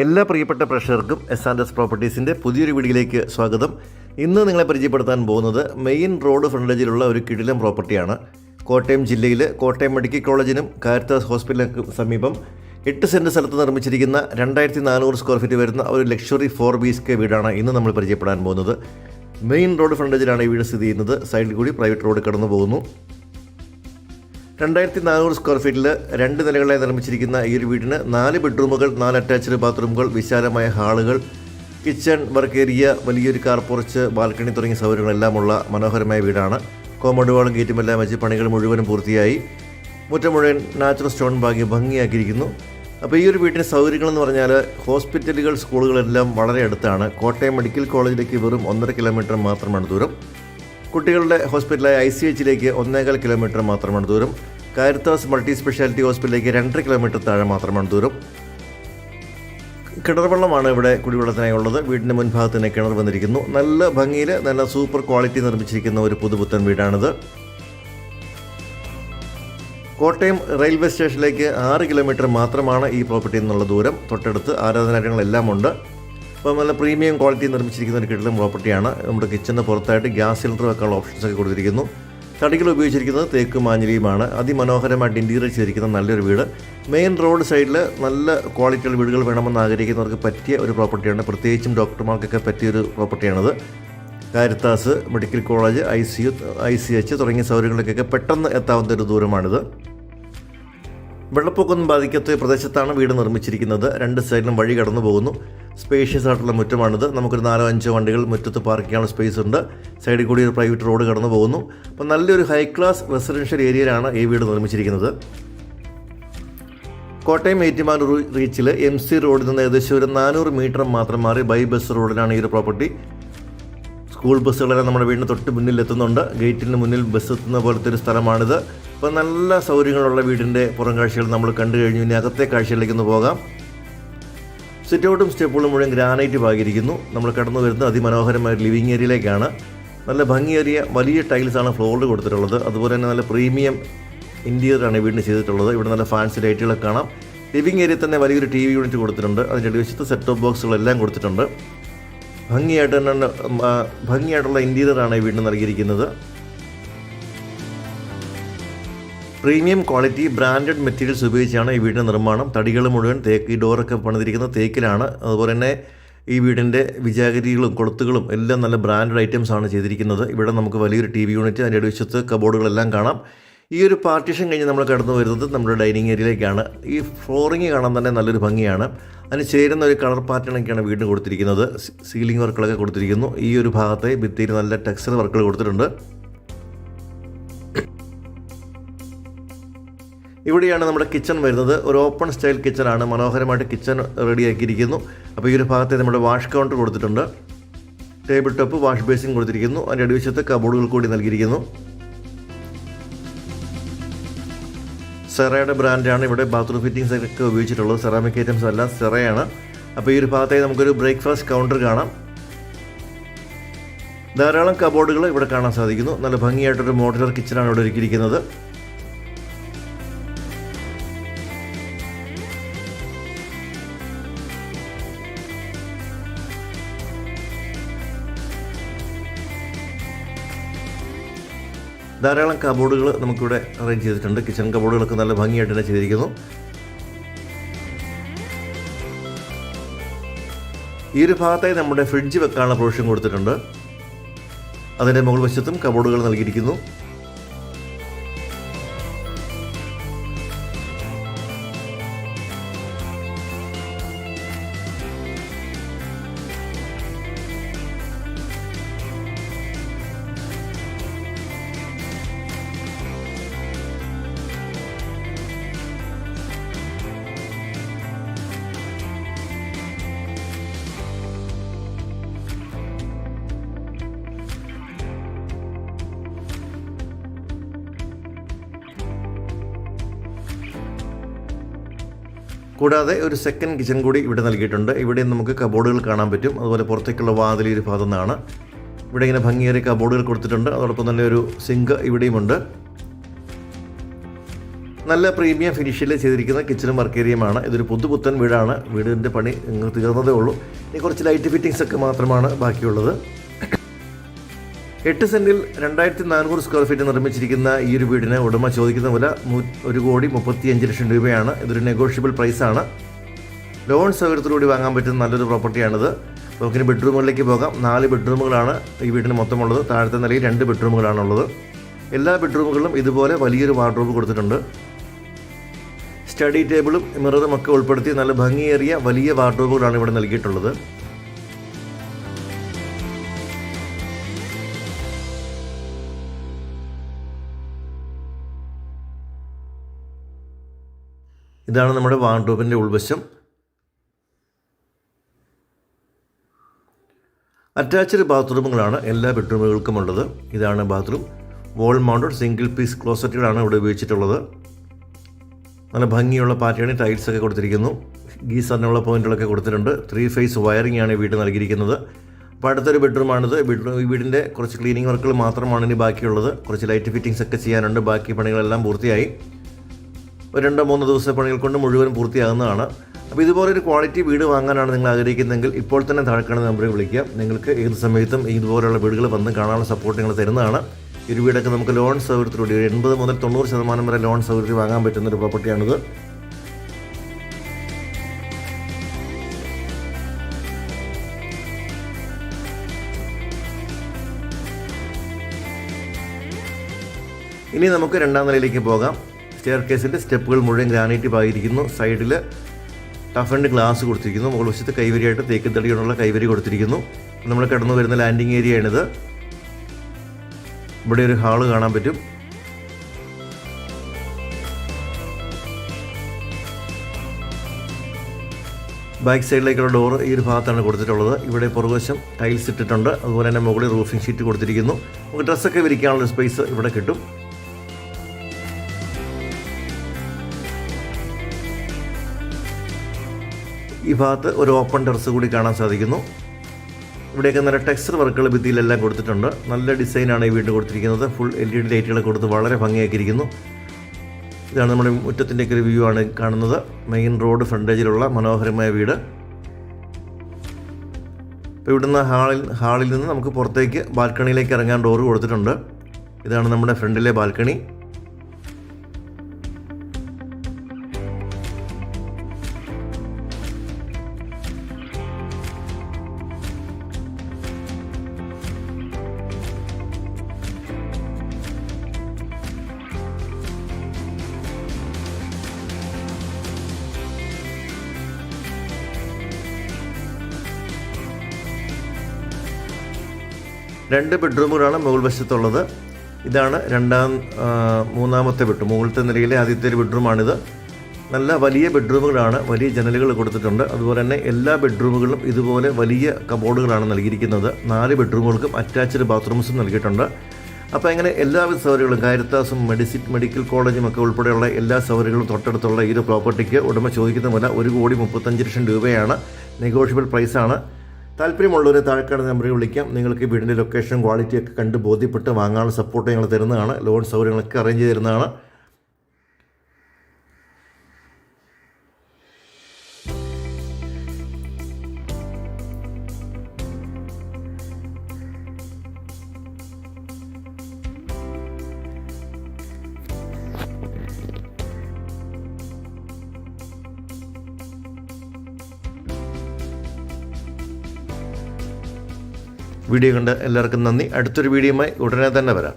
എല്ലാ പ്രിയപ്പെട്ട പ്രേക്ഷകർക്കും എസ് പ്രോപ്പർട്ടീസിൻ്റെ പുതിയൊരു വീഡിയോയിലേക്ക് സ്വാഗതം. ഇന്ന് നിങ്ങളെ പരിചയപ്പെടുത്താൻ പോകുന്നത് മെയിൻ റോഡ് ഫ്രണ്ടേജിലുള്ള ഒരു കിടിലം പ്രോപ്പർട്ടിയാണ്. കോട്ടയം ജില്ലയിൽ കോട്ടയം മെഡിക്കൽ കോളേജിനും കാരിത്താസ് ഹോസ്പിറ്റലിനും സമീപം 8 സെൻറ്റ് സ്ഥലത്ത് നിർമ്മിച്ചിരിക്കുന്ന 2400 സ്ക്വയർ ഫീറ്റ് വരുന്ന ഒരു ലക്ഷറി 4 BHK വീടാണ് ഇന്ന് നമ്മൾ പരിചയപ്പെടാൻ പോകുന്നത്. മെയിൻ റോഡ് ഫ്രണ്ടേജിലാണ് ഈ വീട് സ്ഥിതി ചെയ്യുന്നത്. സൈഡിൽ കൂടി പ്രൈവറ്റ് റോഡ് കടന്നു പോകുന്നു. 2400 സ്ക്വയർ ഫീറ്റിൽ 2 നിലകളായി നിർമ്മിച്ചിരിക്കുന്ന ഈ ഒരു വീടിന് 4 ബെഡ്റൂമുകൾ, 4 അറ്റാച്ച്ഡ് ബാത്റൂമുകൾ, വിശാലമായ ഹാളുകൾ, കിച്ചൺ, വർക്ക് ഏരിയ, വലിയൊരു കാർ പോർച്ച്, ബാൽക്കണി തുടങ്ങിയ സൗകര്യങ്ങളെല്ലാമുള്ള മനോഹരമായ വീടാണ്. കോമ്പൗണ്ട് വാളും ഗേറ്റും എല്ലാം വെച്ച് പണികൾ മുഴുവനും പൂർത്തിയായി. മുറ്റം മുഴുവൻ നാച്ചുറൽ സ്റ്റോൺ ഭംഗിയാക്കിയിരിക്കുന്നു. അപ്പോൾ ഈ ഒരു വീട്ടിൻ്റെ സൗകര്യങ്ങളെന്ന് പറഞ്ഞാൽ ഹോസ്പിറ്റലുകൾ, സ്കൂളുകളെല്ലാം വളരെ അടുത്താണ്. കോട്ടയം മെഡിക്കൽ കോളേജിലേക്ക് വെറും 1.5 കിലോമീറ്റർ മാത്രമാണ് ദൂരം. കുട്ടികളുടെ ഹോസ്പിറ്റലായ ICHലേക്ക് 1.25 കിലോമീറ്റർ മാത്രമാണ് ദൂരം. കാരിത്താസ് മൾട്ടി സ്പെഷ്യാലിറ്റി ഹോസ്പിറ്റലിലേക്ക് 2.5 കിലോമീറ്റർ താഴെ മാത്രമാണ് ദൂരം. കിണർ വെള്ളമാണ് ഇവിടെ കുടിവെള്ളത്തിനായി ഉള്ളത്. വീടിൻ്റെ മുൻഭാഗത്ത് തന്നെ കിണർ വന്നിരിക്കുന്നു. നല്ല ഭംഗിയിൽ നല്ല സൂപ്പർ ക്വാളിറ്റി നിർമ്മിച്ചിരിക്കുന്ന ഒരു പുതുപുത്തൻ വീടാണിത്. കോട്ടയം റെയിൽവേ സ്റ്റേഷനിലേക്ക് 6 കിലോമീറ്റർ മാത്രമാണ് ഈ പ്രോപ്പർട്ടിയിൽ നിന്നുള്ള ദൂരം. തൊട്ടടുത്ത് ആരാധനാലയങ്ങളെല്ലാം ഉണ്ട്. അപ്പോൾ നല്ല പ്രീമിയം ക്വാളിറ്റി നിർമ്മിച്ചിരിക്കുന്ന ഒരു കിടിലം പ്രോപ്പർട്ടിയാണ്. നമ്മുടെ കിച്ചണിന് പുറത്തായിട്ട് ഗ്യാസ് സിലിണ്ടർ വെക്കാനുള്ള ഓപ്ഷൻസൊക്കെ കൊടുത്തിരിക്കുന്നു. തടികൾ ഉപയോഗിച്ചിരിക്കുന്നത് തേക്ക് മാഞ്ഞിലിയുമാണ്. അതിമനോഹരമായിട്ട് ഇൻറ്റീരിയർ ചെയ്തിരിക്കുന്ന നല്ലൊരു വീട്. മെയിൻ റോഡ് സൈഡിൽ നല്ല ക്വാളിറ്റിയുള്ള വീടുകൾ വേണമെന്ന് ആഗ്രഹിക്കുന്നവർക്ക് പറ്റിയ ഒരു പ്രോപ്പർട്ടിയാണ്. പ്രത്യേകിച്ചും ഡോക്ടർമാർക്കൊക്കെ പറ്റിയൊരു പ്രോപ്പർട്ടിയാണിത്. കാരിത്താസ് മെഡിക്കൽ കോളേജ്, ICH തുടങ്ങിയ സൗകര്യങ്ങളിലേക്കൊക്കെ പെട്ടെന്ന് എത്താവുന്ന ഒരു ദൂരമാണിത്. വെള്ളപ്പൊക്കമൊന്നും ബാധിക്കാത്ത പ്രദേശത്താണ് വീട് നിർമ്മിച്ചിരിക്കുന്നത്. 2 സൈഡിലും വഴി കടന്നു പോകുന്നു. സ്പേഷ്യസ് ആയിട്ടുള്ള മുറ്റമാണിത്. നമുക്കൊരു 4-5 വണ്ടികൾ മുറ്റത്ത് പാർക്ക് ചെയ്യാനുള്ള സ്പേസ് ഉണ്ട്. സൈഡിൽ കൂടി ഒരു പ്രൈവറ്റ് റോഡ് കടന്നു പോകുന്നു. അപ്പോൾ നല്ലൊരു ഹൈ ക്ലാസ് റെസിഡൻഷ്യൽ ഏരിയയിലാണ് ഈ വീട് നിർമ്മിച്ചിരിക്കുന്നത്. കോട്ടയം ഏറ്റുമാനൂർ റീച്ചിൽ MC റോഡിൽ നിന്ന് ഏകദേശം ഒരു 400 മീറ്റർ മാത്രം മാറി ബൈ ബസ് റോഡിലാണ് ഈ ഒരു പ്രോപ്പർട്ടി. സ്കൂൾ ബസ്സുകളെല്ലാം നമ്മുടെ വീടിന് തൊട്ട് മുന്നിൽ എത്തുന്നുണ്ട്. ഗേറ്റിന് മുന്നിൽ ബസ് എത്തുന്ന പോലത്തെ ഒരു സ്ഥലമാണിത്. അപ്പോൾ നല്ല സൗകര്യങ്ങളുള്ള വീടിൻ്റെ പുറം കാഴ്ചകൾ നമ്മൾ കണ്ടു കഴിഞ്ഞു. ഇനി അകത്തെ കാഴ്ചയിലേക്ക് ഒന്ന് പോകാം. സിറ്റൗട്ടും സ്റ്റെപ്പുകളും മുഴുവൻ ഗ്രാനൈറ്റ് പാകിയിരിക്കുന്നു. നമ്മൾ കടന്നു വരുന്നത് അതിമനോഹരമായ ലിവിങ് ഏരിയയിലേക്കാണ്. നല്ല ഭംഗിയേറിയ വലിയ ടൈൽസാണ് ഫ്ലോറിൽ കൊടുത്തിട്ടുള്ളത്. അതുപോലെ തന്നെ നല്ല പ്രീമിയം ഇൻറ്റീരിയറാണ് വീടിന് ചെയ്തിട്ടുള്ളത്. ഇവിടെ നല്ല ഫാൻസി ലൈറ്റുകളൊക്കെ കാണാം. ലിവിങ് ഏരിയയിൽ തന്നെ വലിയൊരു TV യൂണിറ്റ് കൊടുത്തിട്ടുണ്ട്. അതിൻ്റെ അടിവശത്ത് സെറ്റ് ടോപ്പ് ബോക്സുകളെല്ലാം കൊടുത്തിട്ടുണ്ട്. ഭംഗിയായിട്ടുള്ള ഇൻറ്റീരിയറാണ് ഈ വീടിന് നൽകിയിരിക്കുന്നത്. പ്രീമിയം ക്വാളിറ്റി ബ്രാൻഡഡ് മെറ്റീരിയൽസ് ഉപയോഗിച്ചാണ് ഈ വീടിൻ്റെ നിർമ്മാണം. തടികൾ മുഴുവൻ തേക്ക്, ഈ ഡോറൊക്കെ പണിതിരിക്കുന്നത് തേക്കിലാണ്. അതുപോലെ തന്നെ ഈ വീടിൻ്റെ വിജാഗിരികളും കൊളുത്തുകളും എല്ലാം നല്ല ബ്രാൻഡഡ് ഐറ്റംസാണ് ചെയ്തിരിക്കുന്നത്. ഇവിടെ നമുക്ക് വലിയൊരു TV യൂണിറ്റ്, അതിൻ്റെ അടിവശത്ത് കബോർഡുകളെല്ലാം കാണാം. ഈ ഒരു പാർട്ടീഷൻ കഴിഞ്ഞ് നമ്മൾ കടന്നു വരുന്നത് നമ്മുടെ ഡൈനിങ് ഏരിയയിലേക്കാണ്. ഈ ഫ്ലോറിങ് കാണാൻ തന്നെ നല്ലൊരു ഭംഗിയാണ്. അതിന് ചേരുന്ന ഒരു കളർ പാറ്റേണൊക്കെയാണ് വീടിന് കൊടുത്തിരിക്കുന്നത്. സീലിംഗ് വർക്കുകളൊക്കെ കൊടുത്തിരിക്കുന്നു. ഈ ഒരു ഭാഗത്തെ ഭിത്തിയിൽ നല്ല ടെക്സ്ചർ വർക്കുകൾ കൊടുത്തിട്ടുണ്ട്. ഇവിടെയാണ് നമ്മുടെ കിച്ചൺ വരുന്നത്. ഒരു ഓപ്പൺ സ്റ്റൈൽ കിച്ചണാണ്. മനോഹരമായിട്ട് കിച്ചൺ റെഡിയാക്കിയിരിക്കുന്നു. അപ്പോൾ ഈ ഒരു ഭാഗത്തെ നമ്മുടെ വാഷ് കൗണ്ടർ കൊടുത്തിട്ടുണ്ട്. ടേബിൾ ടോപ്പ്, വാഷ് ബേസിൻ കൊടുത്തിരിക്കുന്നു. അതിൻ്റെ അടിവശത്ത് കബോർഡുകൾ കൂടി നൽകിയിരിക്കുന്നു. സെറയുടെ ബ്രാൻഡാണ് ഇവിടെ ബാത്റൂം ഫിറ്റിംഗ്സ് ഒക്കെ ഉപയോഗിച്ചിട്ടുള്ളത്. സെറാമിക് ഐറ്റംസ് അല്ല, സെറയാണ്. അപ്പോൾ ഈ ഒരു ഭാഗത്തായി നമുക്കൊരു ബ്രേക്ക്ഫാസ്റ്റ് കൗണ്ടർ കാണാം. ധാരാളം കബോർഡുകൾ ഇവിടെ കാണാൻ സാധിക്കുന്നു. നല്ല ഭംഗിയായിട്ടൊരു മോഡുലർ കിച്ചണാണ് ഇവിടെ ഒരുക്കിയിരിക്കുന്നത്. ധാരാളം കബോർഡുകൾ നമുക്കിവിടെ അറേഞ്ച് ചെയ്തിട്ടുണ്ട്. കിച്ചൺ കബോർഡുകളൊക്കെ നല്ല ഭംഗിയായിട്ട് തന്നെ ചെയ്തിരിക്കുന്നു. ഈ ഒരു ഭാഗത്തായി നമ്മുടെ ഫ്രിഡ്ജ് വെക്കാനുള്ള പ്രൊവിഷൻ കൊടുത്തിട്ടുണ്ട്. അതിൻ്റെ മുകൾ വശത്തും കബോർഡുകൾ നൽകിയിരിക്കുന്നു. കൂടാതെ ഒരു സെക്കൻഡ് കിച്ചൺ കൂടി ഇവിടെ നൽകിയിട്ടുണ്ട്. ഇവിടെ നമുക്ക് കബോർഡുകൾ കാണാൻ പറ്റും. അതുപോലെ പുറത്തേക്കുള്ള വാതിൽ ഒരു ഭാഗത്തു നിന്നാണ്. ഇവിടെ ഇങ്ങനെ ഭംഗിയേറിയ കബോർഡുകൾ കൊടുത്തിട്ടുണ്ട്. അതോടൊപ്പം തന്നെ ഒരു സിങ്ക് ഇവിടെയുമുണ്ട്. നല്ല പ്രീമിയം ഫിനിഷിൽ ചെയ്തിരിക്കുന്ന കിച്ചണും വർക്ക് ഏരിയയുമാണ്. ഇതൊരു പുതുപുത്തൻ വീടാണ്. വീടിൻ്റെ പണി തീർന്നതേ ഉള്ളൂ. ഇനി കുറച്ച് ലൈറ്റ് ഫിറ്റിങ്സ് ഒക്കെ മാത്രമാണ് ബാക്കിയുള്ളത്. 8 സെൻറ്റിൽ 2400 സ്ക്വയർ ഫീറ്റ് നിർമ്മിച്ചിരിക്കുന്ന ഈ ഒരു വീടിന് ഉടമ ചോദിക്കുന്ന വില 1,35,00,000 രൂപയാണ്. ഇതൊരു നെഗോഷ്യബിൾ പ്രൈസാണ്. ലോൺ സൗകര്യത്തിലൂടെ വാങ്ങാൻ പറ്റുന്ന നല്ലൊരു പ്രോപ്പർട്ടിയാണിത്. നമുക്കിനി ബെഡ്റൂമുകളിലേക്ക് പോകാം. 4 ബെഡ്റൂമുകളാണ് ഈ വീടിന് മൊത്തമുള്ളത്. താഴത്തെ നിലയിൽ 2 ബെഡ്റൂമുകളാണുള്ളത്. എല്ലാ ബെഡ്റൂമുകളിലും ഇതുപോലെ വലിയൊരു വാർഡ്രോബ് കൊടുത്തിട്ടുണ്ട്. സ്റ്റഡി ടേബിളും മിററും ഒക്കെ ഉൾപ്പെടുത്തി നല്ല ഭംഗിയേറിയ വലിയ വാർഡ്രോബുകളാണ് ഇവിടെ നൽകിയിട്ടുള്ളത്. ഇതാണ് നമ്മുടെ വാർഡ്രോബിൻ്റെ ഉൾവശം. അറ്റാച്ച്ഡ് ബാത്റൂമുകളാണ് എല്ലാ ബെഡ്റൂമുകൾക്കും ഉള്ളത്. ഇതാണ് bathroom. Wall mounted single piece ക്ലോസറ്റുകളാണ് ഇവിടെ ഉപയോഗിച്ചിട്ടുള്ളത്. നല്ല ഭംഗിയുള്ള പാറ്റേണിൽ ടൈൽസൊക്കെ കൊടുത്തിരിക്കുന്നു. ഗീസറിനുള്ള പോയിന്റുകളൊക്കെ കൊടുത്തിട്ടുണ്ട്. 3 ഫേസ് വയറിംഗ് ആണ് വീട് നൽകിയിരിക്കുന്നത്. അപ്പോൾ അടുത്തൊരു ബെഡ്റൂമാണിത്. ഈ വീടിൻ്റെ കുറച്ച് ക്ലീനിങ് വർക്കുകൾ മാത്രമാണ് ഇനി ബാക്കിയുള്ളത്. കുറച്ച് ലൈറ്റ് ഫിറ്റിങ്സ് ഒക്കെ ചെയ്യാനുണ്ട്. ബാക്കി പണികളെല്ലാം പൂർത്തിയായി. ഒരു 2-3 ദിവസത്തെ പണികൾ കൊണ്ട് മുഴുവനും പൂർത്തിയാകുന്നതാണ്. അപ്പോൾ ഇതുപോലൊരു ക്വാളിറ്റി വീട് വാങ്ങാനാണ് നിങ്ങൾ ആഗ്രഹിക്കുന്നതെങ്കിൽ ഇപ്പോൾ തന്നെ താഴെക്കാണുന്ന നമ്പറിൽ വിളിക്കുക. നിങ്ങൾക്ക് ഏത് സമയത്തും ഇതുപോലുള്ള വീടുകൾ വന്ന് കാണാനുള്ള സപ്പോർട്ട് നിങ്ങൾ തരുന്നതാണ്. ഈ ഒരു വീടൊക്കെ നമുക്ക് ലോൺ സൗകര്യത്തിലൂടെ 80 മുതൽ 90% വരെ ലോൺ സൗകര്യത്തിൽ വാങ്ങാൻ പറ്റുന്നൊരു പ്രോപ്പർട്ടിയാണിത്. ഇനി നമുക്ക് 2ാം നിലയിലേക്ക് പോകാം. സ്റ്റെയർ കേസിൻ്റെ സ്റ്റെപ്പുകൾ മുഴുവൻ ഗ്രാനൈറ്റ് പാകിയിരിക്കുന്നു. സൈഡിൽ ടഫ് ആൻഡ് ഗ്ലാസ് കൊടുത്തിരിക്കുന്നു. മുകൾ വശത്ത് കൈവരിയായിട്ട് തേക്ക് തടിയോടുള്ള കൈവരി കൊടുത്തിരിക്കുന്നു. നമ്മൾ കടന്നു വരുന്ന ലാൻഡിങ് ഏരിയയാണിത്. ഇവിടെ ഒരു ഹാള് കാണാൻ പറ്റും. ബാക്ക് സൈഡിലേക്കുള്ള ഡോർ ഈ ഒരു ഭാഗത്താണ് കൊടുത്തിട്ടുള്ളത്. ഇവിടെ പുറകുവശം ടൈൽസ് ഇട്ടിട്ടുണ്ട്. അതുപോലെ തന്നെ മുകളിൽ റൂഫിംഗ് ഷീറ്റ് കൊടുത്തിരിക്കുന്നു. നമുക്ക് ഡ്രസ്സൊക്കെ വിരിക്കാനുള്ള സ്പേസ് ഇവിടെ കിട്ടും. ഈ ഭാഗത്ത് ഒരു ഓപ്പൺ ടെറസ് കൂടി കാണാൻ സാധിക്കുന്നു. ഇവിടെയൊക്കെ നല്ല ടെക്സ്ചർ വർക്കുകൾ ഭിത്തിയിലെല്ലാം കൊടുത്തിട്ടുണ്ട്. നല്ല ഡിസൈനാണ് ഈ വീട് കൊടുത്തിരിക്കുന്നത്. ഫുൾ LED ലൈറ്റുകളൊക്കെ കൊടുത്ത് വളരെ ഭംഗിയാക്കിയിരിക്കുന്നു. ഇതാണ് നമ്മുടെ മുറ്റത്തിൻ്റെയൊക്കെ ഒരു വ്യൂ ആണ് കാണുന്നത്. മെയിൻ റോഡ് ഫ്രണ്ടേജിലുള്ള മനോഹരമായ വീട്. ഇപ്പോൾ ഇവിടുന്ന് ഹാളിൽ നിന്ന് നമുക്ക് പുറത്തേക്ക് ബാൽക്കണിയിലേക്ക് ഇറങ്ങാൻ ഡോറ് കൊടുത്തിട്ടുണ്ട്. ഇതാണ് നമ്മുടെ ഫ്രണ്ടിലെ ബാൽക്കണി. രണ്ട് ബെഡ്റൂമുകളാണ് മുകൾ വശത്തുള്ളത്. ഇതാണ് മൂന്നാമത്തെ ബെഡ്റൂം. മുകളിലത്തെ നിലയിലെ ആദ്യത്തെ ഒരു ബെഡ്റൂമാണിത്. നല്ല വലിയ ബെഡ്റൂമുകളാണ്. വലിയ ജനലുകൾ കൊടുത്തിട്ടുണ്ട്. അതുപോലെ തന്നെ എല്ലാ ബെഡ്റൂമുകളിലും ഇതുപോലെ വലിയ കബോർഡുകളാണ് നൽകിയിരിക്കുന്നത്. 4 ബെഡ്റൂമുകൾക്കും അറ്റാച്ച്ഡ് ബാത്റൂംസും നൽകിയിട്ടുണ്ട്. അപ്പോൾ അങ്ങനെ എല്ലാവിധ സൗകര്യങ്ങളും കാരിത്താസും മെഡിക്കൽ കോളേജും ഒക്കെ ഉൾപ്പെടെയുള്ള എല്ലാ സൗകര്യങ്ങളും തൊട്ടടുത്തുള്ള ഈ ഒരു പ്രോപ്പർട്ടിക്ക് ഉടമ ചോദിക്കുന്ന വില 1,35,00,000 രൂപയാണ്. നെഗോഷ്യബിൾ പ്രൈസാണ്. താല്പര്യമുള്ളവരെ താഴെക്കാട് നമ്പറിൽ വിളിക്കാം. നിങ്ങൾക്ക് വീടിൻ്റെ ലൊക്കേഷൻ ക്വാളിറ്റിയൊക്കെ കണ്ട് ബോധ്യപ്പെട്ട് വാങ്ങാനുള്ള സപ്പോർട്ട് ഞങ്ങൾ തരുന്നതാണ്. ലോൺ സൗകര്യങ്ങളൊക്കെ അറേഞ്ച് ചെയ്ത് തരുന്നതാണ്. വീഡിയോ കണ്ട് എല്ലാവർക്കും നന്ദി. അടുത്തൊരു വീഡിയോയുമായി ഉടനെ തന്നെ വരാം.